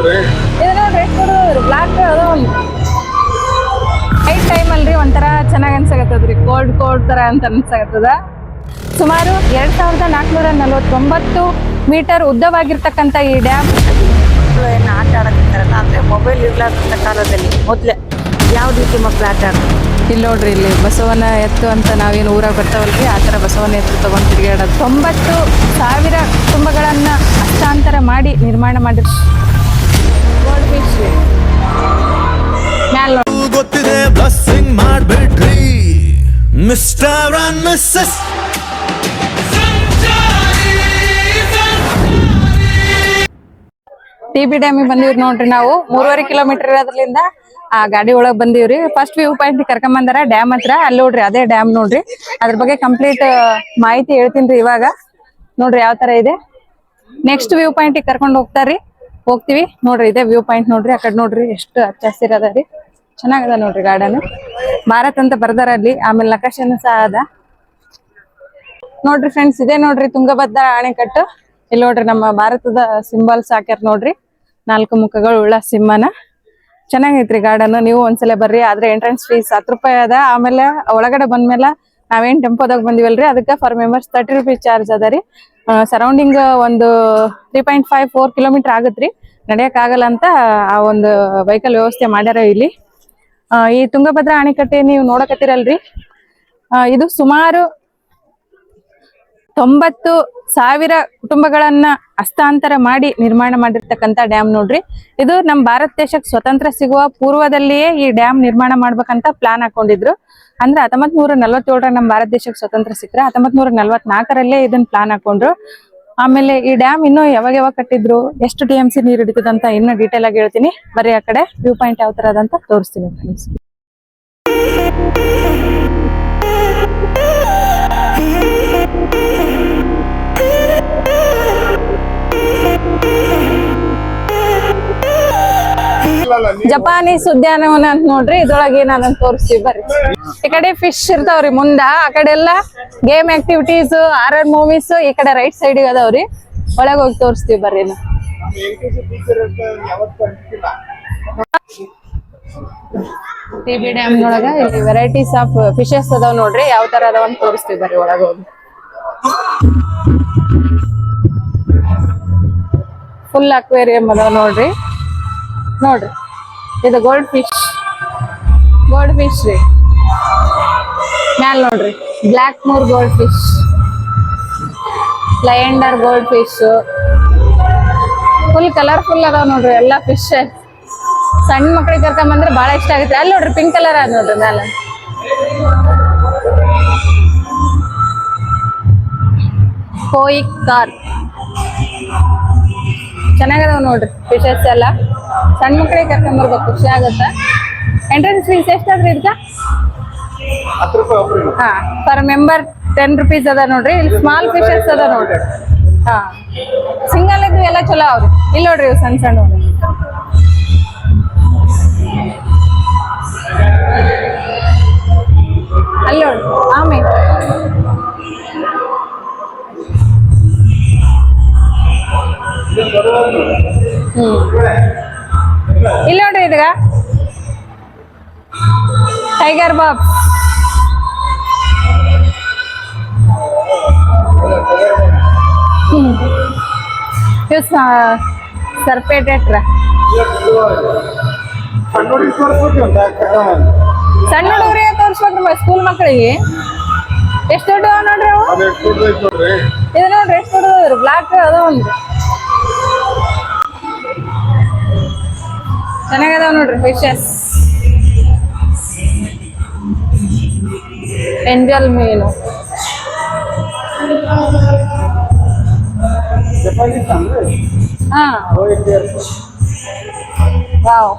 ಇದು ನೋಡ್ರಿ ಎಷ್ಟು ಹುಡುಗರು ಬ್ಲಾಕ್ ಅದು ಒಂದು ನೈಟ್ ಟೈಮ್ ಅಲ್ರಿ ಒಂಥರ ಚೆನ್ನಾಗಿ ಅನ್ಸಾಕತ್ತದ್ರಿ ಕೋಲ್ಡ್ ತರ ಅಂತ ಅನ್ಸಾಕತ್ತದ. ಸುಮಾರು 2449 ಮೀಟರ್ ಉದ್ದವಾಗಿರ್ತಕ್ಕಂಥ ಈ ಡ್ಯಾಮ್. ಏನು ಆಟ ಆಡಕತ್ತಾರಲ್ಲ ಅಂದ್ರೆ ಮೊಬೈಲ್ ಇರ್ಲಾರ್ದಂಥ ಕಾಲದಲ್ಲಿ ಮೊದ್ಲೇ ಯಾವ ರೀತಿ ಮಕ್ಳು ಆಟ ಆಡ್ತಾರೆ. ಇಲ್ಲಿ ನೋಡ್ರಿ, ಇಲ್ಲಿ ಬಸವನ ಎತ್ತು ಅಂತ ನಾವೇನು ಊರಾಗ ಬರ್ತಾವಲ್ರಿ, ಆ ಥರ ಬಸವನ ಎತ್ತು ತಗೊಂಡ್ ತಿರುಗಾಡೋದು. 90,000 ಕುಟುಂಬಗಳನ್ನ ಹಸ್ತಾಂತರ ಮಾಡಿ ನಿರ್ಮಾಣ ಮಾಡಿರ್ ಗೋಲ್ಡ್ ಬೀಚ್ ಮ್ಯಾಲ ಗೊತ್ತಿದೆ ಬ್ಲೆಸ್ಸಿಂಗ್ ಮಾಡ್ಬಿಟ್ರಿ ಮಿಸ್ಟರ್ ಅಂಡ್ ಮಿಸ್ಸಸ್. TB ಡ್ಯಾಮಿಗೆ ಬಂದಿವ್ರಿ ನೋಡ್ರಿ. ನಾವು 3.5 ಕಿಲೋಮೀಟರ್ ಇರೋದ್ರಿಂದ ಆ ಗಾಡಿ ಒಳಗ್ ಬಂದಿವ್ರಿ. ಫಸ್ಟ್ ವ್ಯೂ ಪಾಯಿಂಟ್ ಕರ್ಕೊಂಡ್ ಬಂದಾರ ಡ್ಯಾಮ್ ಹತ್ರ. ಅಲ್ಲಿ ನೋಡ್ರಿ ಅದೇ ಡ್ಯಾಮ್ ನೋಡ್ರಿ. ಅದ್ರ ಬಗ್ಗೆ ಕಂಪ್ಲೀಟ್ ಮಾಹಿತಿ ಹೇಳ್ತೀನಿ ಇವಾಗ. ನೋಡ್ರಿ ಯಾವ ತರ ಇದೆ. ನೆಕ್ಸ್ಟ್ ವ್ಯೂ ಪಾಯಿಂಟ್ ಕರ್ಕೊಂಡ್ ಹೋಗ್ತೀವಿ ನೋಡ್ರಿ. ಇದೇ ವ್ಯೂ ಪಾಯಿಂಟ್ ನೋಡ್ರಿ. ಆ ಕಡೆ ನೋಡ್ರಿ ಎಷ್ಟು ಹಚ್ಚ ಹಸಿರದ ರೀ, ಚೆನ್ನಾಗದ ನೋಡ್ರಿ. ಗಾರ್ಡನ್ ಭಾರತ್ ಅಂತ ಬರ್ದಾರ ಅಲ್ಲಿ. ಆಮೇಲೆ ನಕಾಶೆನೂ ಸಹ ಅದ ನೋಡ್ರಿ ಫ್ರೆಂಡ್ಸ್. ಇದೇ ನೋಡ್ರಿ ತುಂಗಭದ್ರಾ ಅಣೆಕಟ್ಟು. ಇಲ್ಲಿ ನೋಡ್ರಿ ನಮ್ಮ ಭಾರತದ ಸಿಂಬಲ್ಸ್ ಹಾಕ್ಯಾರ ನೋಡ್ರಿ, 4 ಮುಖಗಳು ಉಳ್ಳ ಸಿಂಹನ. ಚೆನ್ನಾಗೈತ್ರಿ ಗಾರ್ಡನ್. ನೀವು ಒಂದ್ಸಲ ಬರ್ರಿ. ಆದ್ರೆ ಎಂಟ್ರೆನ್ಸ್ ಫೀಸ್ 10 ರೂಪಾಯಿ ಅದ. ಆಮೇಲೆ ಒಳಗಡೆ ಬಂದ್ಮೇಲೆ ನಾವೇನ್ ಟೆಂಪೋದಾಗ ಬಂದಿವಲ್ರಿ, ಅದಕ್ಕೆ ಫಾರ್ ಮೆಂಬರ್ಸ್ 30 ರೂಪೀಸ್ ಚಾರ್ಜ್ ಅದ ರೀ. ಸರೌಂಡಿಂಗ್ ಒಂದು 3.54 ಕಿಲೋಮೀಟರ್ ಆಗತ್ರಿ. ನಡೆಯಕ್ ಆಗಲ್ಲ ಅಂತ ಆ ಒಂದು ವೆಹಿಕಲ್ ವ್ಯವಸ್ಥೆ ಮಾಡ್ಯಾರ ಇಲ್ಲಿ. ಈ ತುಂಗಭದ್ರಾ ಅಣೆಕಟ್ಟೆ ನೀವು ನೋಡಕತ್ತೀರಲ್ರಿ, ಇದು ಸುಮಾರು 90,000 ಕುಟುಂಬಗಳನ್ನ ಹಸ್ತಾಂತರ ಮಾಡಿ ನಿರ್ಮಾಣ ಮಾಡಿರ್ತಕ್ಕಂಥ ಡ್ಯಾಮ್ ನೋಡ್ರಿ. ಇದು ನಮ್ ಭಾರತ ದೇಶಕ್ಕೆ ಸ್ವತಂತ್ರ ಸಿಗುವ ಪೂರ್ವದಲ್ಲಿಯೇ ಈ ಡ್ಯಾಮ್ ನಿರ್ಮಾಣ ಮಾಡ್ಬೇಕಂತ ಪ್ಲಾನ್ ಹಾಕೊಂಡಿದ್ರು. ಅಂದ್ರೆ 1947 ನಮ್ ಭಾರತ ದೇಶಕ್ಕೆ ಸ್ವತಂತ್ರ ಸಿಕ್ಕ್ರೆ 1944 ಇದನ್ನ ಪ್ಲಾನ್ ಹಾಕೊಂಡ್ರು. ಆಮೇಲೆ ಈ ಡ್ಯಾಮ್ ಇನ್ನು ಯಾವಾಗ ಕಟ್ಟಿದ್ರು, ಎಷ್ಟು TMC ನೀರು ಹಿಡಿತದಂತ ಇನ್ನು ಡೀಟೇಲ್ ಆಗಿ ಹೇಳ್ತೀನಿ. ಬರೀ ಆ ಕಡೆ ವ್ಯೂ ಪಾಯಿಂಟ್ ಯಾವ ತರ ಅದಂತ ತೋರಿಸ್ತೀನಿ ಫ್ರೆಂಡ್ಸ್. ಜಪಾನೀಸ್ ಉದ್ಯಾನವನ ಅಂತ ನೋಡ್ರಿ. ಇದ್ರೊಳಗೆ ಏನಂತ ತೋರಿಸ್ತೀವಿ ಬರ್ರಿ. ಈ ಕಡೆ ಫಿಶ್ ಇರ್ತಾವ್ರಿ ಮುಂದ, ಆ ಕಡೆ ಎಲ್ಲ ಗೇಮ್ ಆಕ್ಟಿವಿಟೀಸ್, ಹಾರರ್ ಮೂವೀಸ್ ಈ ಕಡೆ ರೈಟ್ ಸೈಡ್ ಅದಾವ್ರಿ. ಒಳಗೆ ಹೋಗಿ ತೋರಿಸ್ತೀವಿ ಬರ್ರಿ. TB ಡ್ಯಾಮ್ ಒಳಗ ಇಲ್ಲಿ ವೆರೈಟೀಸ್ ಆಫ್ ಫಿಶಸ್ ಅದಾವ್ ನೋಡ್ರಿ. ಯಾವ ತರ ಅದಾವ ಅಂತ ತೋರಿಸ್ತೀವಿ ಬರ್ರಿ ಒಳಗ ಹೋಗಿ. ಫುಲ್ ಅಕ್ವೇರಿಯಂ ಅದಾವ ನೋಡ್ರಿ. ಇದು ಗೋಲ್ಡ್ ಫಿಶ್ ರೀ. ಮ್ಯಾಲ್ ನೋಡ್ರಿ ಬ್ಲಾಕ್ ಮೂರ್ ಗೋಲ್ಡ್ ಫಿಶ್, ಲಯಂಡರ್ ಗೋಲ್ಡ್ ಫಿಶ್, ಫುಲ್ ಕಲರ್ಫುಲ್ ಅದಾವ ನೋಡ್ರಿ ಎಲ್ಲಾ ಫಿಶ್. ಸಣ್ಣ ಮಕ್ಳಿಗೆ ಕರ್ಕೊಂಡ್ ಬಂದ್ರೆ ಬಹಳ ಇಷ್ಟ ಆಗುತ್ತೆ. ಅಲ್ಲಿ ನೋಡ್ರಿ ಪಿಂಕ್ ಕಲರ್ ಅದ ನೋಡ್ರಿ ಮ್ಯಾಲ. ಕೋಯಿ ಕಾರ್ಪ್ ಚೆನ್ನಾಗದಾವ ನೋಡ್ರಿ ಫಿಶಸ್ ಎಲ್ಲ. ಸಣ್ಣ ಮಕ್ಳಿಗೆ ಕರ್ಕೊಂಡ್ ಬರ್ಬೇಕು, ಖುಷಿ ಆಗುತ್ತ. ಎಂಟ್ರೆನ್ಸ್ ಫೀಸ್ ಎಷ್ಟಾದ್ರಿ ಇದಕ್ಕ? 10 ರೂಪಾಯಿ. ಹಾ, ಪರ್ ಮೆಂಬರ್ 10 ರೂಪೀಸ್ ಅದ ನೋಡ್ರಿ. ಇಲ್ಲಿ ಸ್ಮಾಲ್ ಫಿಶಸ್ ಅದ ನೋಡ್ರಿ. ಹಾ, ಸಿಂಗಲ್ ಇದ್ವು ಎಲ್ಲ ಚಲೋ ಅವ್ರಿ. ಇಲ್ಲಿ ನೋಡ್ರಿ ಇವು ಸಣ್ಣ ಸಣ್ಣ. ಅಲ್ಲಿ ನೋಡ್ರಿ ಆಮೇಲೆ ಇಲ್ಲಿ ನೋಡ್ರಿ ಇದೀಗ ಟೈಗರ್ ಬಾಬ್ಸ್. ಸರ್ಪೇಟೆಟ್ರ ಸಣ್ಣ ಹುಡುಗರಿಗೆ ತೋರಿಸ್ಬೇಕ್ರಿ, ಸ್ಕೂಲ್ ಮಕ್ಕಳಿಗೆ. ಎಷ್ಟು ದೊಡ್ಡ ನೋಡ್ರಿ ಅವು. ಇದು ನೋಡ್ರಿ ಎಷ್ಟು ದೊಡ್ಡದ್ರಿ. ಬ್ಲಾಕ್ ಅದ ಒಂದು ಚೆನ್ನಾಗದಾವ ನೋಡ್ರಿ ಫಿಶಸ್. ಎಂಜಲ್ ಮೀನು. ಹಾ, ವಾವ್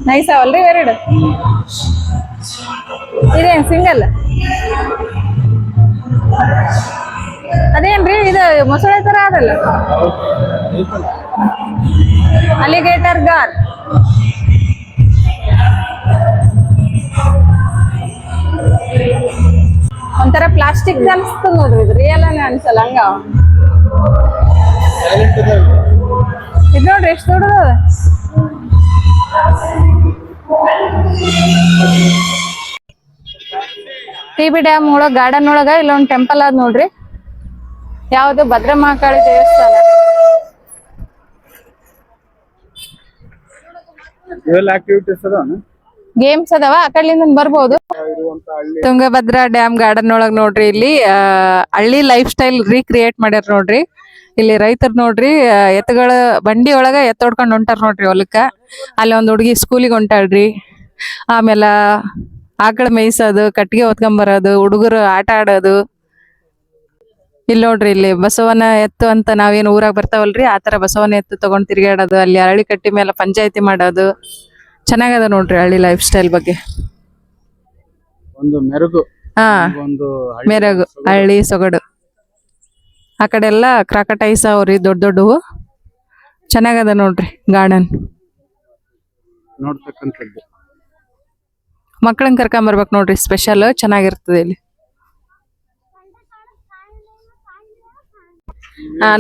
ನೈಸ್ ಅವಲ್ರಿ ಎರಡು. ಇದೇನ್ ಸಿಂಗಲ್? ಅದೇನ್ರಿ ಇದು ಮೊಸಳೆ ತರ ಅದಲ್ಲ. Alligator gar. ಒಂಥರ ಪ್ಲಾಸ್ಟಿಕ್ ಅನ್ಸ್ತದ ನೋಡ್ರಿ. ಇದು ರಿಯಲ್ ಅನ್ಸಲ್ಲ ಹಂಗ. ಇದು ನೋಡ್ರಿ ಎಷ್ಟು ದೊಡ್ಡದ. ಟಿ.ಬಿ ಡ್ಯಾಮ್ ಒಳಗ ಗಾರ್ಡನ್ ಒಳಗ ಇಲ್ಲೊಂದ್ ಟೆಂಪಲ್ ಅದ ನೋಡ್ರಿ. ಯಾವ್ದು ಭದ್ರಮಹಾಕಾಳಿ ದೇವಸ್ಥಾನ. ಇವೆಲ್ಲ ಆಕ್ಟಿವಿಟೀಸ್ ಅದಾವ ಗೇಮ್ಸ್ ಅದಾವ, ಆ ಕಡೆಯಿಂದ ಬರ್ಬೋದು. ಇರುವಂತ ಹಳ್ಳಿ ತುಂಗಭದ್ರಾ ಡ್ಯಾಮ್ ಗಾರ್ಡನ್ ಒಳಗ್ ನೋಡ್ರಿ, ಇಲ್ಲಿ ಹಳ್ಳಿ ಲೈಫ್ ಸ್ಟೈಲ್ ರೀಕ್ರಿಯೇಟ್ ಮಾಡ್ಯಾರ ನೋಡ್ರಿ. ಇಲ್ಲಿ ರೈತರು ನೋಡ್ರಿ ಎತ್ತುಗಳ ಬಂಡಿ ಒಳಗ ಎತ್ತೊಡ್ಕೊಂಡ್ ಹೊಂಟಾರ ನೋಡ್ರಿ ಹೊಲಕ್ಕ. ಅಲ್ಲಿ ಒಂದ್ ಹುಡುಗಿ ಸ್ಕೂಲಿಗೆ ಹೊಂಟಾಳ್ರಿ. ಆಮೇಲೆ ಆಕಳ ಮೇಯ್ಸೋದು, ಕಟ್ಟಿಗೆ ಹೊತ್ಕೊಂಬರೋದು, ಹುಡುಗರು ಆಟ ಆಡೋದು. ಇಲ್ಲಿ ನೋಡ್ರಿ ಇಲ್ಲಿ ಬಸವನ ಎತ್ತು ಅಂತ ನಾವೇನು ಊರಾಗ ಬರ್ತಾವಲ್ರಿ, ಆತರ ಬಸವನ ಎತ್ತು ತಗೊಂಡ್ ತಿರ್ಗಾಡೋದು, ಅಲ್ಲಿ ಅರಳಿ ಕಟ್ಟಿ ಮೇಲೆ ಪಂಚಾಯತಿ ಮಾಡೋದು. ಚೆನ್ನಾಗದ ನೋಡ್ರಿ ಹಳ್ಳಿ ಲೈಫ್ ಸ್ಟೈಲ್ ಬಗ್ಗೆ. ಒಂದು ಮೆರುಗು, ಹಾ ಒಂದು ಮೆರಗು, ಹಳ್ಳಿ ಸೊಗಡು. ಆ ಕಡೆ ಎಲ್ಲ ಕ್ರಾಕಟೈಸ್ ಅವ್ರಿ ದೊಡ್ಡ ದೊಡ್ಡವು. ಚೆನ್ನಾಗದ ನೋಡ್ರಿ ಗಾರ್ಡನ್. ನೋಡ್ತಕ್ಕಂಥದ್ದು. ಮಕ್ಕಳನ್ನ ಕರ್ಕೊಂಬರ್ಬೇಕು ನೋಡ್ರಿ, ಸ್ಪೆಷಲ್ ಚೆನ್ನಾಗಿರ್ತದೆ ಇಲ್ಲಿ.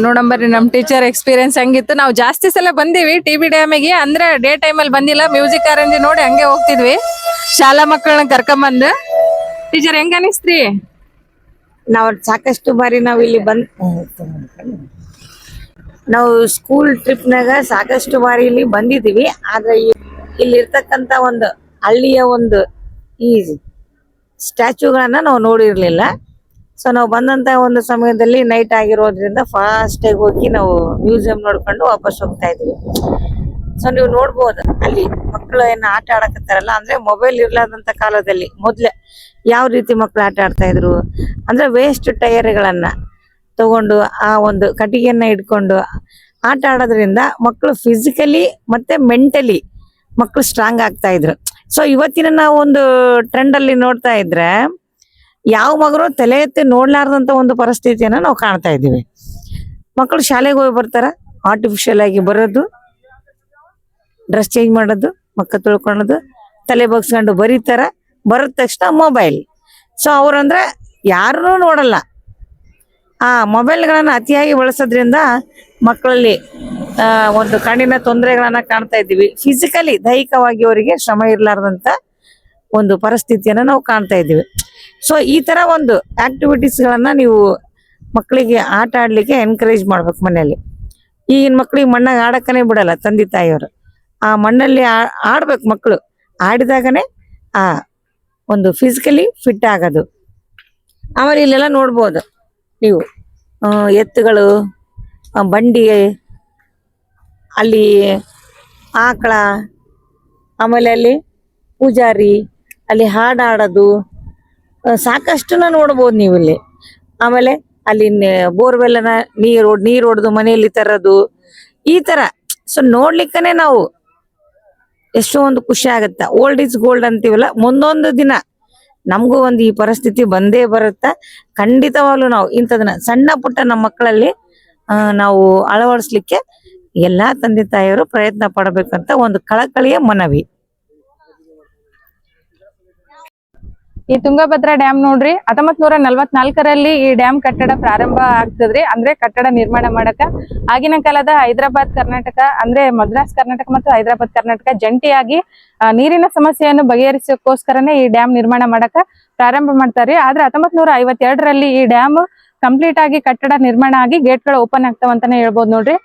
ನೋಡಂಬರ್ರಿ ನಮ್ ಟೀಚರ್ ಎಕ್ಸ್ಪೀರಿಯನ್ಸ್ ಹೆಂಗಿತ್ತು. ನಾವು ಜಾಸ್ತಿ ಸಲ ಬಂದೀವಿ ಟಿ.ಬಿ ಡ್ಯಾಮಿಗೆ, ಅಂದ್ರೆ ಡೇ ಟೈಮಲ್ಲಿ ಬಂದಿಲ್ಲ. ಮ್ಯೂಸಿಕ್ ಕಾರಂಜಿ ನೋಡಿ ಹಂಗೆ ಹೋಗ್ತಿದ್ವಿ ಶಾಲಾ ಮಕ್ಕಳನ್ನ ಕರ್ಕೊಂಬಂದ್. ಟೀಚರ್ ಹೆಂಗ ಅನಿಸ್ತ್ರಿ? ನಾವು ಸಾಕಷ್ಟು ಬಾರಿ ನಾವು ಇಲ್ಲಿ ನಾವು ಸ್ಕೂಲ್ ಟ್ರಿಪ್ನಾಗ ಸಾಕಷ್ಟು ಬಾರಿ ಇಲ್ಲಿ ಬಂದಿದ್ದೀವಿ. ಆದ್ರೆ ಇಲ್ಲಿರ್ತಕ್ಕಂಥ ಒಂದು ಹಳ್ಳಿಯ ಒಂದು ಈ ಸ್ಟ್ಯಾಚ್ಯೂಗಳನ್ನ ನಾವು ನೋಡಿರ್ಲಿಲ್ಲ. ಸೊ ನಾವು ಬಂದಂತ ಒಂದು ಸಮಯದಲ್ಲಿ ನೈಟ್ ಆಗಿರೋದ್ರಿಂದ ಫಾಸ್ಟ್ ಆಗಿ ಹೋಗಿ ನಾವು ಮ್ಯೂಸಿಯಂ ನೋಡ್ಕೊಂಡು ವಾಪಸ್ ಹೋಗ್ತಾ ಇದೀವಿ. ಸೊ ನೀವು ನೋಡ್ಬೋದು ಅಲ್ಲಿ ಮಕ್ಕಳು ಏನ್ ಆಟ ಆಡಕತ್ತಾರಲ್ಲ, ಅಂದ್ರೆ ಮೊಬೈಲ್ ಇರ್ಲಾರ್ದಂತ ಕಾಲದಲ್ಲಿ ಮೊದ್ಲೇ ಯಾವ ರೀತಿ ಮಕ್ಕಳು ಆಟ ಆಡ್ತಾ ಇದ್ರು ಅಂದ್ರೆ ವೇಸ್ಟ್ ಟೈರ್ಗಳನ್ನ ತಗೊಂಡು ಆ ಒಂದು ಕಟ್ಟಿಗೆಯನ್ನ ಇಟ್ಕೊಂಡು ಆಟ ಆಡೋದ್ರಿಂದ ಮಕ್ಕಳು ಫಿಸಿಕಲಿ ಮತ್ತೆ ಮೆಂಟಲಿ ಮಕ್ಕಳು ಸ್ಟ್ರಾಂಗ್ ಆಗ್ತಾ ಇದ್ರು. ಸೊ ಇವತ್ತಿನ ನಾವು ಒಂದು ಟ್ರೆಂಡ್ ಅಲ್ಲಿ ನೋಡ್ತಾ ಇದ್ರೆ ಯಾವ ಮಗರು ತಲೆ ಎತ್ತಿ ನೋಡ್ಲಾರ್ದಂತ ಒಂದು ಪರಿಸ್ಥಿತಿಯನ್ನ ನಾವು ಕಾಣ್ತಾ ಇದ್ದೀವಿ. ಮಕ್ಕಳು ಶಾಲೆಗೆ ಹೋಗಿ ಬರ್ತಾರ, ಆರ್ಟಿಫಿಷಿಯಲ್ ಆಗಿ ಬರೋದು, ಡ್ರೆಸ್ ಚೇಂಜ್ ಮಾಡೋದು, ಮಕ್ಕ ತೊಳ್ಕೊಳ್ಳೋದು, ತಲೆ ಬಗ್ಸ್ಕೊಂಡು ಬರೀತಾರ, ಬರದ ತಕ್ಷಣ ಮೊಬೈಲ್. ಸೊ ಅವ್ರಂದ್ರೆ ಯಾರನ್ನೂ ನೋಡಲ್ಲ. ಆ ಮೊಬೈಲ್ಗಳನ್ನ ಅತಿಯಾಗಿ ಬಳಸೋದ್ರಿಂದ ಮಕ್ಕಳಲ್ಲಿ ಒಂದು ಕಣ್ಣಿನ ತೊಂದರೆಗಳನ್ನ ಕಾಣ್ತಾ ಇದ್ದೀವಿ. ಫಿಸಿಕಲಿ ದೈಹಿಕವಾಗಿ ಅವರಿಗೆ ಶ್ರಮ ಇರ್ಲಾರ್ದಂತ ಒಂದು ಪರಿಸ್ಥಿತಿಯನ್ನ ನಾವು ಕಾಣ್ತಾ ಇದ್ದೀವಿ. ಸೊ ಈ ತರ ಒಂದು ಆಕ್ಟಿವಿಟೀಸ್ಗಳನ್ನ ನೀವು ಮಕ್ಕಳಿಗೆ ಆಟ ಆಡ್ಲಿಕ್ಕೆ ಎನ್ಕರೇಜ್ ಮಾಡ್ಬೇಕು ಮನೆಯಲ್ಲಿ. ಈಗಿನ ಮಕ್ಳಿಗೆ ಮಣ್ಣಾಗ ಆಡಕ್ಕನೇ ಬಿಡಲ್ಲ ತಂದೆ ತಾಯಿಯವರು. ಆ ಮಣ್ಣಲ್ಲಿ ಆಡ್ಬೇಕು ಮಕ್ಕಳು. ಆಡಿದಾಗನೇ ಆ ಒಂದು ಫಿಸಿಕಲಿ ಫಿಟ್ ಆಗೋದು. ಆಮೇಲೆ ಇಲ್ಲೆಲ್ಲ ನೋಡ್ಬೋದು ನೀವು ಎತ್ತುಗಳು, ಬಂಡಿ, ಅಲ್ಲಿ ಆಕಳ, ಆಮೇಲೆ ಅಲ್ಲಿ ಪೂಜಾರಿ, ಅಲ್ಲಿ ಹಾಡಾಡೋದು ಸಾಕಷ್ಟನ್ನ ನೋಡ್ಬೋದು ನೀವು ಇಲ್ಲಿ. ಆಮೇಲೆ ಅಲ್ಲಿ ಬೋರ್ವೆಲ್ನ ನೀರು ಹೊಡೆದು ಮನೆಯಲ್ಲಿ ತರೋದು, ಈ ತರ. ಸೊ ನೋಡ್ಲಿಕ್ಕನೆ ನಾವು ಎಷ್ಟೋ ಒಂದು ಖುಷಿ ಆಗತ್ತ. ಓಲ್ಡ್ ಇಸ್ ಗೋಲ್ಡ್ ಅಂತೀವಲ್ಲ, ಮುಂದೊಂದು ದಿನ ನಮಗೂ ಒಂದು ಈ ಪರಿಸ್ಥಿತಿ ಬಂದೇ ಬರುತ್ತ. ಖಂಡಿತವಾಗ್ಲೂ ನಾವು ಇಂಥದನ್ನ ಸಣ್ಣ ಪುಟ್ಟ ನಮ್ಮ ಮಕ್ಕಳಲ್ಲಿ ನಾವು ಅಳವಡಿಸ್ಲಿಕ್ಕೆ ಎಲ್ಲಾ ತಂದೆ ತಾಯಿಯವರು ಪ್ರಯತ್ನ ಪಡಬೇಕಂತ ಒಂದು ಕಳಕಳಿಯ ಮನವಿ. ಈ ತುಂಗಭದ್ರಾ ಡ್ಯಾಮ್ ನೋಡ್ರಿ 1944ರಲ್ಲಿ ಈ ಡ್ಯಾಮ್ ಕಟ್ಟಡ ಪ್ರಾರಂಭ ಆಗ್ತದ್ರಿ. ಅಂದ್ರೆ ಕಟ್ಟಡ ನಿರ್ಮಾಣ ಮಾಡಕ ಆಗಿನ ಕಾಲದ ಹೈದರಾಬಾದ್ ಕರ್ನಾಟಕ, ಅಂದ್ರೆ ಮದ್ರಾಸ್ ಕರ್ನಾಟಕ ಮತ್ತು ಹೈದರಾಬಾದ್ ಕರ್ನಾಟಕ ಜಂಟಿಯಾಗಿ ನೀರಿನ ಸಮಸ್ಯೆಯನ್ನು ಬಗೆಹರಿಸೋಕೋಸ್ಕರನೇ ಈ ಡ್ಯಾಮ್ ನಿರ್ಮಾಣ ಮಾಡಕ ಪ್ರಾರಂಭ ಮಾಡ್ತಾರೆ. ಆದ್ರೆ 1952ರಲ್ಲಿ ಈ ಡ್ಯಾಮ್ ಕಂಪ್ಲೀಟ್ ಆಗಿ ಕಟ್ಟಡ ನಿರ್ಮಾಣ ಆಗಿ ಗೇಟ್ಗಳು ಓಪನ್ ಆಗ್ತಾವಂತಾನೆ ಹೇಳ್ಬೋದು ನೋಡ್ರಿ.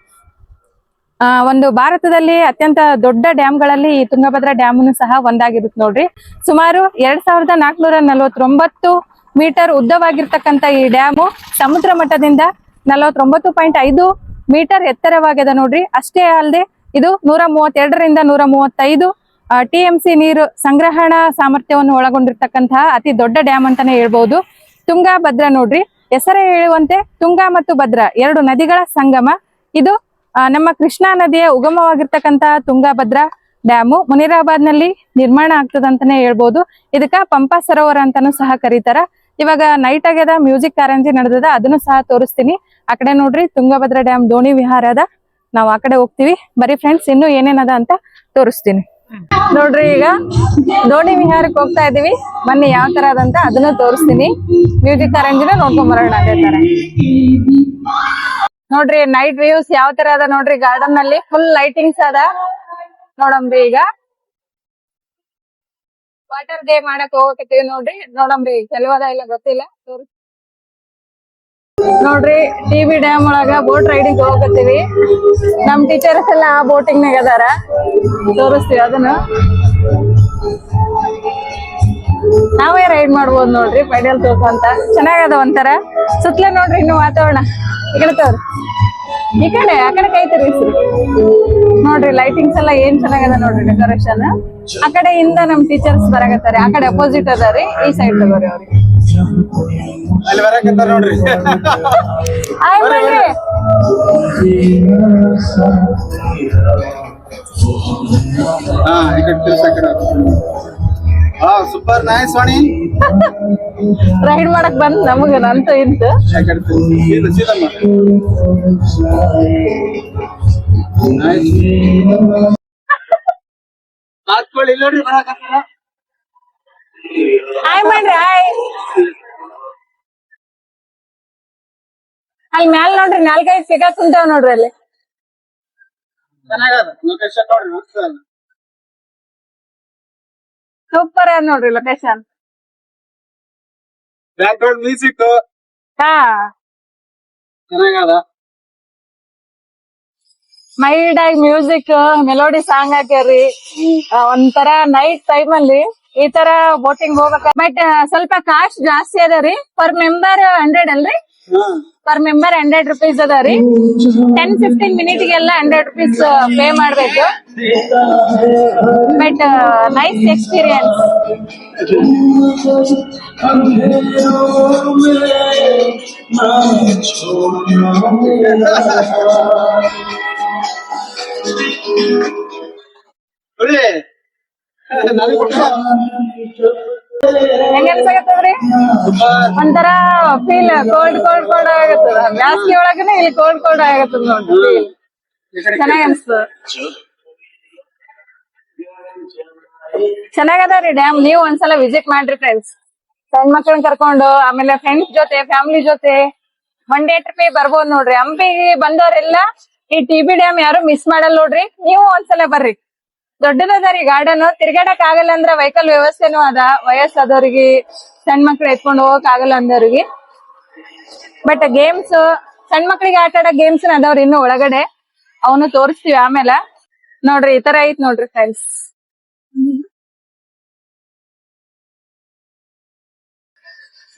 ಒಂದು ಭಾರತದಲ್ಲಿ ಅತ್ಯಂತ ದೊಡ್ಡ ಡ್ಯಾಮ್ಗಳಲ್ಲಿ ಈ ತುಂಗಭದ್ರಾ ಡ್ಯಾಮ್ನು ಸಹ ಒಂದಾಗಿರುತ್ತೆ ನೋಡ್ರಿ. ಸುಮಾರು 2449 ಮೀಟರ್ ಉದ್ದವಾಗಿರ್ತಕ್ಕಂಥ ಈ ಡ್ಯಾಮು ಸಮುದ್ರ ಮಟ್ಟದಿಂದ 49.5 ಮೀಟರ್ ಎತ್ತರವಾಗಿದೆ ನೋಡ್ರಿ. ಅಷ್ಟೇ ಅಲ್ಲದೆ ಇದು 132ರಿಂದ 135 TMC ನೀರು ಸಂಗ್ರಹಣಾ ಸಾಮರ್ಥ್ಯವನ್ನು ಒಳಗೊಂಡಿರ್ತಕ್ಕಂತಹ ಅತಿ ದೊಡ್ಡ ಡ್ಯಾಮ್ ಅಂತಾನೆ ಹೇಳ್ಬಹುದು. ತುಂಗಭದ್ರಾ ನೋಡ್ರಿ, ಹೆಸರೇ ಹೇಳುವಂತೆ ತುಂಗಾ ಮತ್ತು ಭದ್ರಾ ಎರಡು ನದಿಗಳ ಸಂಗಮ. ಇದು ನಮ್ಮ ಕೃಷ್ಣಾ ನದಿಯ ಉಗಮವಾಗಿರ್ತಕ್ಕಂತಹ ತುಂಗಭದ್ರಾ ಡ್ಯಾಮು ಮುನಿರಾಬಾದ್ ನಲ್ಲಿ ನಿರ್ಮಾಣ ಆಗ್ತದಂತಾನೆ ಹೇಳ್ಬೋದು. ಇದಕ್ಕ ಪಂಪಾ ಸರೋವರ ಅಂತಾನು ಸಹ ಕರೀತಾರ. ಇವಾಗ ನೈಟ್ ಆಗ್ಯದ, ಮ್ಯೂಸಿಕ್ ಕಾರಂಜಿ ನಡೆದದ, ಅದನ್ನು ಸಹ ತೋರಿಸ್ತೀನಿ. ಆ ಕಡೆ ನೋಡ್ರಿ ತುಂಗಭದ್ರಾ ಡ್ಯಾಮ್ ದೋಣಿ ವಿಹಾರ ಅದ, ನಾವು ಆ ಕಡೆ ಹೋಗ್ತೀವಿ. ಬರೀ ಫ್ರೆಂಡ್ಸ್, ಇನ್ನು ಏನೇನದ ಅಂತ ತೋರಿಸ್ತೀನಿ ನೋಡ್ರಿ. ಈಗ ದೋಣಿ ವಿಹಾರಕ್ಕೆ ಹೋಗ್ತಾ ಇದೀವಿ, ಬನ್ನಿ ಯಾವ ತರ ಅದಂತ ಅದನ್ನು ತೋರಿಸ್ತೀನಿ. ಮ್ಯೂಸಿಕ್ ಕಾರಂಜಿನ ನೋಡ್ಕೊಂಡ್ ಬರೋಣ ಅದೇ ತರ. ನೋಡ್ರಿ ನೈಟ್ ವ್ಯೂಸ್ ಯಾವ ತರ ಅದ ನೋಡ್ರಿ ಗಾರ್ಡನ್ ನಲ್ಲಿ ಫುಲ್ ಲೈಟಿಂಗ್ಸ್ ಅದ ನೋಡಂಬ್ರಿ ಈಗ ವಾಟರ್ ಗೇಮ್ ಮಾಡಕ್ ಹೋಗಕತ್ತೀವಿ ನೋಡ್ರಿ ನೋಡಂಬ್ರಿ ಚೆಲುವದ ಇಲ್ಲ ಗೊತ್ತಿಲ್ಲ ನೋಡ್ರಿ ಟಿವಿ ಡ್ಯಾಮ್ ಒಳಗ ಬೋಟ್ ರೈಡಿಂಗ್ ಹೋಗಕತ್ತೀವಿ ನಮ್ ಟೀಚರ್ಸ್ ಎಲ್ಲ ಆ ಬೋಟಿಂಗ್ ನಾಗ ಅದಾರ ತೋರಿಸ್ತೀವಿ ಅದನ್ನ ನಾವೇ ರೈಡ್ ಮಾಡ್ಬೋದು ನೋಡ್ರಿ ಪೈಡಲ್ ತೋರ್ಕೊಂತ ಚೆನ್ನಾಗದ ಒಂಥರ ಸುತ್ತಲೇ ನೋಡ್ರಿ ಇನ್ನು ವಾತಾವರಣ ಈ ಕಡೆ ತೋರಿ ಈ ಕಡೆ ಆ ಕಡೆ ಕೈ ತಿರುಗಿಸ್ರಿ ನೋಡ್ರಿ ಲೈಟಿಂಗ್ಸ್ ಎಲ್ಲ ಏನ್ ಚೆನ್ನಾಗದ ನೋಡ್ರಿ ಡೆಕೋರೇಷನ್ ಆ ಕಡೆಯಿಂದ ನಮ್ ಟೀಚರ್ಸ್ ಬರಾಕತ್ತಾರೆ ಆ ಕಡೆ ಅಪೋಸಿಟ್ ಅದಾರಿ ಈ ಸೈಡ್ ತಗೋರಿ ಅವ್ರಿಗೆ ಅಲ್ಲಿ ಬರಕತ್ತಾರ ನೋಡ್ರಿ ಹಾಯ್ ಮಾಡ್ರಿ ಹಾ ಈ ಕಡೆ ತಿರ್ಸ ಕಡೆ ಹಾ ಸೂಪರ್ ನೈಸ್ ವಾಣಿ ರೈಡ್ ಮಾಡಕ್ ಬಂದ್ ನಮಗ ನಂತ ಇಂತ ಆ ಕಡೆ ಸೀದಾ ಸೀದಮ್ಮ ನೈಸ್ ಹಾಕ್ಕೊಳ್ಳಿ ಇಲ್ಲಿ ನೋಡ್ರಿ ಬರಕತ್ತಾರ ಹಾಯ್ ಮಾಡ್ರಿ ಹಾಯ್ ಅಲ್ಲಿ ಮ್ಯಾಲ ನೋಡ್ರಿ 4-5 ಫಿಗರ್ಸ್ ಕುಂತಾವ್ ನೋಡ್ರಿ ಅಲ್ಲಿ ಚೆನ್ನಾಗದ ಲೊಕೇಶನ್ ನೋಡ್ರಿ ಮಸ್ತ್ ಅದ ಸೂಪರ್ ಅದ ನೋಡ್ರಿ ಲೊಕೇಶನ್ ಬ್ಯಾಕ್ ಗ್ರೌಂಡ್ ಮ್ಯೂಸಿಕ್ ಹಾ ಚೆನ್ನಾಗದ ಮೈಲ್ಡ್ ಆಗಿ ಮ್ಯೂಸಿಕ್ ಮೆಲೋಡಿ ಸಾಂಗ್ ಹಾಕ್ಯಾರಿ ಒಂಥರ ನೈಟ್ ಟೈಮ್ ಅಲ್ಲಿ ಈ ತರ ಬೋಟಿಂಗ್ ಹೋಗ್ಬೇಕ ಬಟ್ ಸ್ವಲ್ಪ ಕಾಸ್ಟ್ ಜಾಸ್ತಿ ಅದ ರೀ ಪರ್ ಮೆಂಬರ್ 100 ಅಲ್ರಿ ಪರ್ ಮೆಂಬರ್ 100 rupees ಅದ ರೀ 10-15 ಮಿನಿಟ್ಗೆಲ್ಲ 100 rupees ಪೇ ಮಾಡ್ಬೇಕು ಬಟ್ ನೈಸ್ ಎಕ್ಸ್ಪೀರಿಯನ್ಸ್ ನೋಡಿ ನನಗೆ ಕೊಟ್ಟ ಹೆಂಗ ಅನ್ಸಾಕತ್ತದ್ರಿ ಒಂಥರ ಫೀಲ್ ಕೋಲ್ಡ್ ಆಗತ್ತದ ಬ್ಯಾಸ್ಗಿ ಒಳಗನೆ ಇಲ್ಲಿ ಕೋಲ್ಡ್ ಆಗತ್ತದ ನೋಡ್ರಿ ಚೆನ್ನಾಗ್ ಅನ್ಸ್ತದ ಚೆನ್ನಾಗದ ರೀ ಡ್ಯಾಮ್ ನೀವು ಒಂದ್ಸಲ ವಿಸಿಟ್ ಮಾಡ್ರಿ ಫ್ರೆಂಡ್ಸ್ ಸಣ್ಣ ಮಕ್ಕಳನ್ನ ಕರ್ಕೊಂಡು ಆಮೇಲೆ ಫ್ರೆಂಡ್ಸ್ ಜೊತೆ ಫ್ಯಾಮಿಲಿ ಜೊತೆ ಒನ್ ಡೇ ಟ್ರಿಪ್ ಬರ್ಬೋದು ನೋಡ್ರಿ ಹಂಪಿಗೆ ಬಂದವರೆಲ್ಲ ಈ ಟಿ.ಬಿ ಡ್ಯಾಮ್ ಯಾರು ಮಿಸ್ ಮಾಡಲ್ಲ ನೋಡ್ರಿ ನೀವು ಒಂದ್ಸಲ ಬರ್ರಿ ದೊಡ್ಡದದ ರೀ ಗಾರ್ಡನ್ ತಿರ್ಗಾಡಕ್ ಆಗಲ್ಲ ಅಂದ್ರ ವೆಹಿಕಲ್ ವ್ಯವಸ್ಥೆನೂ ಅದ ವಯಸ್ಸಾದವ್ರಿಗೆ ಸಣ್ಣ ಮಕ್ಳು ಎತ್ಕೊಂಡು ಹೋಗಕ್ ಆಗಲ್ಲ ಅಂದವ್ರಿಗೆ ಬಟ್ ಗೇಮ್ಸ್ ಸಣ್ಣ ಮಕ್ಳಿಗೆ ಆಟ ಆಡೋ ಗೇಮ್ಸ್ ಅದಾವ್ರಿ ಇನ್ನು ಒಳಗಡೆ ಅವನು ತೋರಿಸ್ತೀವಿ ಆಮೇಲೆ ನೋಡ್ರಿ ಈ ತರ ಐತ್ ನೋಡ್ರಿ ಫ್ರೆಂಡ್ಸ್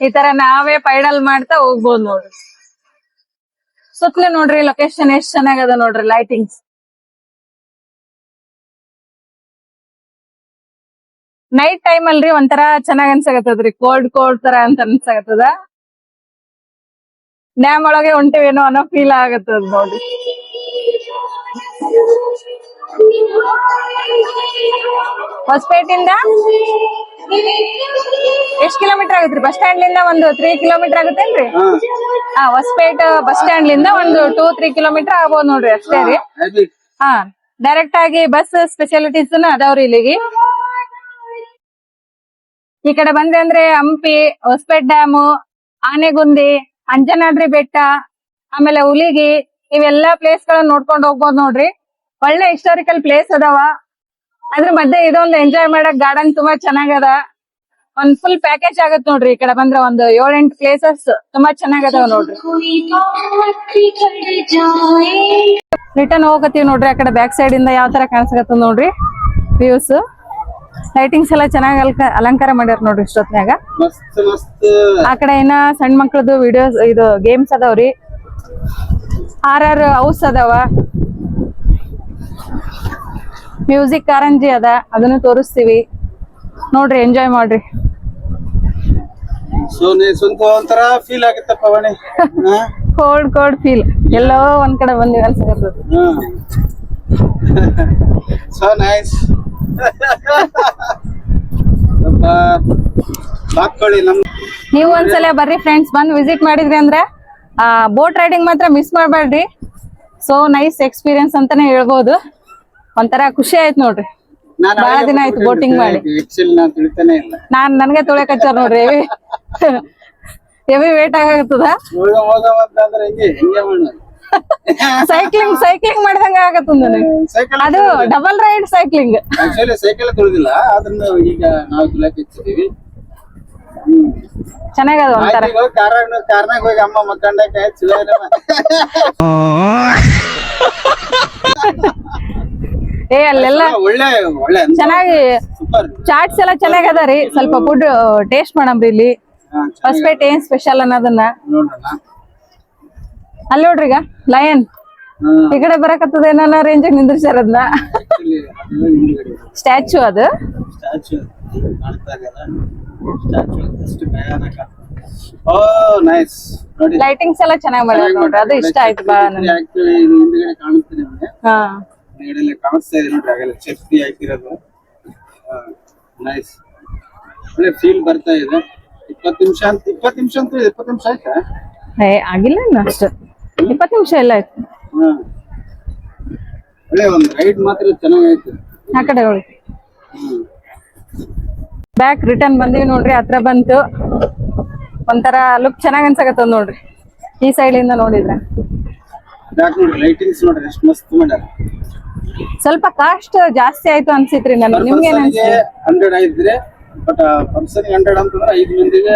ಈ ತರ ನಾವೇ ಪೈಡಲ್ ಮಾಡ್ತಾ ಹೋಗ್ಬೋದು ನೋಡ್ರಿ ಸುತ್ತಲೂ ನೋಡ್ರಿ ಲೊಕೇಶನ್ ಎಷ್ಟ್ ಚೆನ್ನಾಗದ ನೋಡ್ರಿ ಲೈಟಿಂಗ್ಸ್ ನೈಟ್ ಟೈಮ್ ಅಲ್ರಿ ಒಂಥರ ಚೆನ್ನಾಗ್ ಅನ್ಸಾಕತ್ತದ್ರಿ ಕೋಲ್ಡ್ ತರ ಅಂತ ಅನ್ಸಾಕತ್ತದ ಡ್ಯಾಮ್ ಒಳಗೆ ಹೊಂಟಿವೇನೋ ಅನ್ನೋ ಫೀಲ್ ಆಗತ್ತದ ನೋಡ್ರಿ ಹೊಸಪೇಟೆಯಿಂದ ಎಷ್ಟ್ ಕಿಲೋಮೀಟರ್ ಆಗತ್ರಿ ಬಸ್ ಸ್ಟ್ಯಾಂಡ್ ಲಿಂದ ಒಂದು 3 ಕಿಲೋಮೀಟರ್ ಆಗತ್ತೇನ್ರಿ ಹಾ ಹೊಸಪೇಟೆ ಬಸ್ ಸ್ಟ್ಯಾಂಡ್ ಲಿಂದ ಒಂದು 2-3 ಕಿಲೋಮೀಟರ್ ಆಗ್ಬೋದು ನೋಡ್ರಿ ಅಷ್ಟೇ ರೀ ಹಾ ಡೈರೆಕ್ಟ್ ಆಗಿ ಬಸ್ ಸ್ಪೆಷಾಲಿಟೀಸ್ ಅದಾವ್ರಿ ಇಲ್ಲಿಗೆ ಈ ಕಡೆ ಬಂದ್ರೆ ಅಂದ್ರೆ ಹಂಪಿ ಹೊಸಪೇಟೆ ಡ್ಯಾಮು ಆನೆಗುಂದಿ ಅಂಜನಾದ್ರಿ ಬೆಟ್ಟ ಆಮೇಲೆ ಹುಲಿಗಿ ಇವೆಲ್ಲಾ ಪ್ಲೇಸ್ ಗಳನ್ನ ನೋಡ್ಕೊಂಡ್ ಹೋಗ್ಬೋದು ನೋಡ್ರಿ ಒಳ್ಳೆ ಹಿಸ್ಟಾರಿಕಲ್ ಪ್ಲೇಸ್ ಅದಾವ ಅದ್ರ ಮಧ್ಯೆ ಇದೊಂದು ಎಂಜಾಯ್ ಮಾಡಕ್ ಗಾರ್ಡನ್ ತುಂಬಾ ಚೆನ್ನಾಗದ ಒಂದ್ ಫುಲ್ ಪ್ಯಾಕೇಜ್ ಆಗತ್ ನೋಡ್ರಿ ಈ ಕಡೆ ಬಂದ್ರೆ ಒಂದು 7-8 ಪ್ಲೇಸಸ್ ತುಂಬಾ ಚೆನ್ನಾಗದಾವ ನೋಡ್ರಿ ರಿಟರ್ನ್ ಹೋಗತ್ತೀವಿ ನೋಡ್ರಿ ಆ ಕಡೆ ಬ್ಯಾಕ್ ಸೈಡ್ ಇಂದ ಯಾವ ತರ ಕಾಣಿಸಕತ್ತದ ನೋಡ್ರಿ ವ್ಯೂಸ್ ಲೈಟಿಂಗ್ಸ್ ಎಲ್ಲ ಚೆನ್ನಾಗಿ ಅಲಂಕಾರ ಮಾಡ್ಯಾರ ನೋಡ್ರಿ ಇಷ್ಟೊತ್ನ್ಯಾಗ ಮಸ್ತ್ ಮಸ್ತ್ ಆ ಕಡೆ ಏನ ಸಣ್ಣ ಮಕ್ಳದ್ದು ವಿಡಿಯೋಸ್ ಇದು ಗೇಮ್ಸ್ ಅದಾವ್ರಿ RR ಹೌಸ್ ಅದಾವ ಮ್ಯೂಸಿಕ್ ಕಾರಂಜಿ ಅದ ಅದನ್ನು ತೋರಿಸ್ತೀವಿ ನೋಡ್ರಿ ಎಂಜಾಯ್ ಮಾಡ್ರಿ ಸ್ವಂತ ಒಂಥರ ಫೀಲ್ ಆಗತ್ತಪ್ಪ ವಾಣಿ ಕೋಲ್ಡ್ ಫೀಲ್ ಎಲ್ಲೋ ಒಂದ್ ಕಡೆ ಬಂದಿವಿ ಅನ್ಸಕತ್ತದ ಸೊ ನೈಸ್ ಹಾಕೊಳ್ಳಿ ನಮ್ ನೀವು ಒಂದ್ಸಲ ಬರ್ರಿ ಫ್ರೆಂಡ್ಸ್ ಬಂದ್ ವಿಸಿಟ್ ಮಾಡಿದ್ರಿ ಅಂದ್ರ ಬೋಟ್ ರೈಡಿಂಗ್ ಮಾತ್ರ ಮಿಸ್ ಮಾಡ್ಬೇಡ್ರಿ ಸೊ ನೈಸ್ ಎಕ್ಸ್ಪೀರಿಯನ್ಸ್ ಅಂತಾನೆ ಹೇಳ್ಬೋದು ಒಂಥರ ಖುಷಿ ಆಯ್ತು ನೋಡ್ರಿ ಬಹಳ ದಿನ ಆಯ್ತು ಬೋಟಿಂಗ್ ಮಾಡಿ ನಾನ್ ತಿಳಿತಾನೆ ಇಲ್ಲ ನನ್ಗೆ ತೊಳೆಕ್ ಹಚ್ಚಾರ ನೋಡ್ರಿ ಹೆವಿ ವೇಟ್ ಆಗತ್ತದ ಹೋಗ ಅಂತಂದ್ರೆ ಹಿಂಗೆ ಮಾಡೋದು ಸೈಕ್ಲಿಂಗ್ ಮಾಡ್ದಂಗ ಆಗತ್ತ ನನಗೆ. ಸೈಕಲ್ ಅದು double ride cycling. Actually cycle ತುಳಿದಿಲ್ಲ, ಅದನ್ನ ಈಗ ನಾವು ತುಳಕ್ ಹಚ್ಚಿದೀವಿ. ಚೆನ್ನಾಗದ ಒಂಥರ. ಕಾರ್ನಾಗ ಹೋಗಿ ಅಮ್ಮ ಮಕ್ಕಂಡಾಕ ಚಲೋ ಏ ಅಲ್ಲೆಲ್ಲ ಒಳ್ಳೆ ಒಳ್ಳೆ ಚೆನ್ನಾಗಿ ಸೂಪರ್. ಚಾಟ್ಸ್ ಎಲ್ಲ ಚೆನ್ನಾಗ್ ಅದ ರೀ. ಸ್ವಲ್ಪ ಫುಡ್ ಟೇಸ್ಟ್ ಮಾಡಮ್ರಿ ಇಲ್ಲಿ. ಹೊಸಪೇಟೆ ಏನ್ ಸ್ಪೆಷಲ್ ಅನ್ನೋದನ್ನ ನೋಡ್ರಣ. ಅಲ್ಲಿ ನೋಡ್ರಿ ಈಗ ಲಯನ್ ಈ ಕಡೆ ಬರಕತ್ತದ ಏನೋ ರೇಂಜ್ ನಿಂದ್ರಿಸ್ಯಾರ ಅದನ್ನ. ಸ್ಟ್ಯಾಚು ಅದು ಸ್ಟ್ಯಾಚು ಕಾಣ್ತಾ ಇದೆಯಲ್ಲ, ಸ್ಟ್ಯಾಚು ಎಷ್ಟು ಭಯಾನಕ. ಓ ನೈಸ್ ನೋಡಿ. ಲೈಟಿಂಗ್ಸ್ ಎಲ್ಲ ಚೆನ್ನಾಗಿ ಮಾಡ್ಯಾರ ನೋಡ್ರಿ, ಅದು ಇಷ್ಟ ಆಯ್ತು ಬಾಳ ನನಗೆ. ಆಕ್ಚುಲಿ ಇದು ಹಿಂದ್ಗಡೆ ಕಾಣುತ್ತೆ ನಿಮಗೆ, ಹಾ ಹಿಂದ್ಗಡೆ ಕಾಣಿಸ್ತಾ ಇದೆ ನೋಡ್ರಿ, ಆಗಲ್ಲ ಚಟ್ನಿ ಹಾಕಿರೋದು. ನೈಸ್, ಒಳ್ಳೆ ಫೀಲ್ ಬರ್ತಾ ಇದೆ. 20 ನಿಮಿಷ ಅಂತ 20 ನಿಮಿಷ ಆಯ್ತಾ? ಏ ಆಗಿಲ್ಲ ಇನ್ನು ಅಷ್ಟು, 20 ನಿಮಿಷ ಎಲ್ಲ ಆಯ್ತು. ಒಳ್ಳೆ ಒಂದು ರೈಡ್ ಮಾತ್ರ ಚೆನ್ನಾಗೈತೆ. ಆ ಕಡೆ ಹೋಗಿ ಬ್ಯಾಕ್ ರಿಟರ್ನ್ ಬಂದಿವಿ ನೋಡ್ರಿ. ಹತ್ರ ಬಂತು, ಒಂಥರ ಲುಕ್ ಚೆನ್ನಾಗ್ ಅನ್ಸಕತ್ತದ ನೋಡ್ರಿ ಈ ಸೈಡ್ ಇಂದ ನೋಡಿದ್ರ. ಬ್ಯಾಕ್ ನೋಡ್ರಿ, ಲೈಟಿಂಗ್ಸ್ ನೋಡ್ರಿ ಎಷ್ಟು ಮಸ್ತ್ ಮಾಡ್ಯಾರ. ಸ್ವಲ್ಪ ಕಾಸ್ಟ್ ಜಾಸ್ತಿ ಆಯ್ತು ಅನ್ಸಿತ್ರಿ ನನಗೆ. ನಿಮ್ಗೆ ಏನ್ ಅನ್ಸಿ? 100 ಆಯ್ತ್ರಿ, ಬಟ್ ಪರ್ಸನ್ 100 ಅಂತಂದ್ರೆ 5 ಮಂದಿಗೆ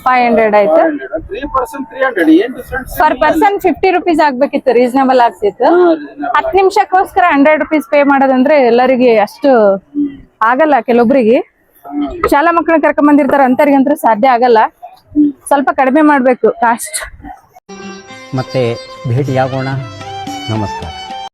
500 ಆಯ್ತು. 3 person 300. ಏನ್ ಡಿಫ್ರೆನ್ಸ್? ಪರ್ ಪರ್ಸನ್ 50 rupees ಆಗ್ಬೇಕಿತ್ತು, ರೀಸನೇಬಲ್ ಆಗ್ತಿತ್ತು. 10 ನಿಮಿಷಕ್ಕೋಸ್ಕರ 100 rupees ಪೇ ಮಾಡೋದಂದ್ರೆ ಎಲ್ಲರಿಗೆ ಅಷ್ಟು ಆಗಲ್ಲ. ಕೆಲವೊಬ್ರಿಗೆ ಶಾಲಾ ಮಕ್ಕಳನ್ನ ಕರ್ಕೊಂಡ್ ಬಂದಿರ್ತಾರ, ಅಂತರಿಗಂತೂ ಸಾಧ್ಯ ಆಗಲ್ಲ. ಸ್ವಲ್ಪ ಕಡಿಮೆ ಮಾಡ್ಬೇಕು ಕಾಸ್ಟ್. ಮತ್ತೆ ಭೇಟಿಯಾಗೋಣ. ನಮಸ್ಕಾರ.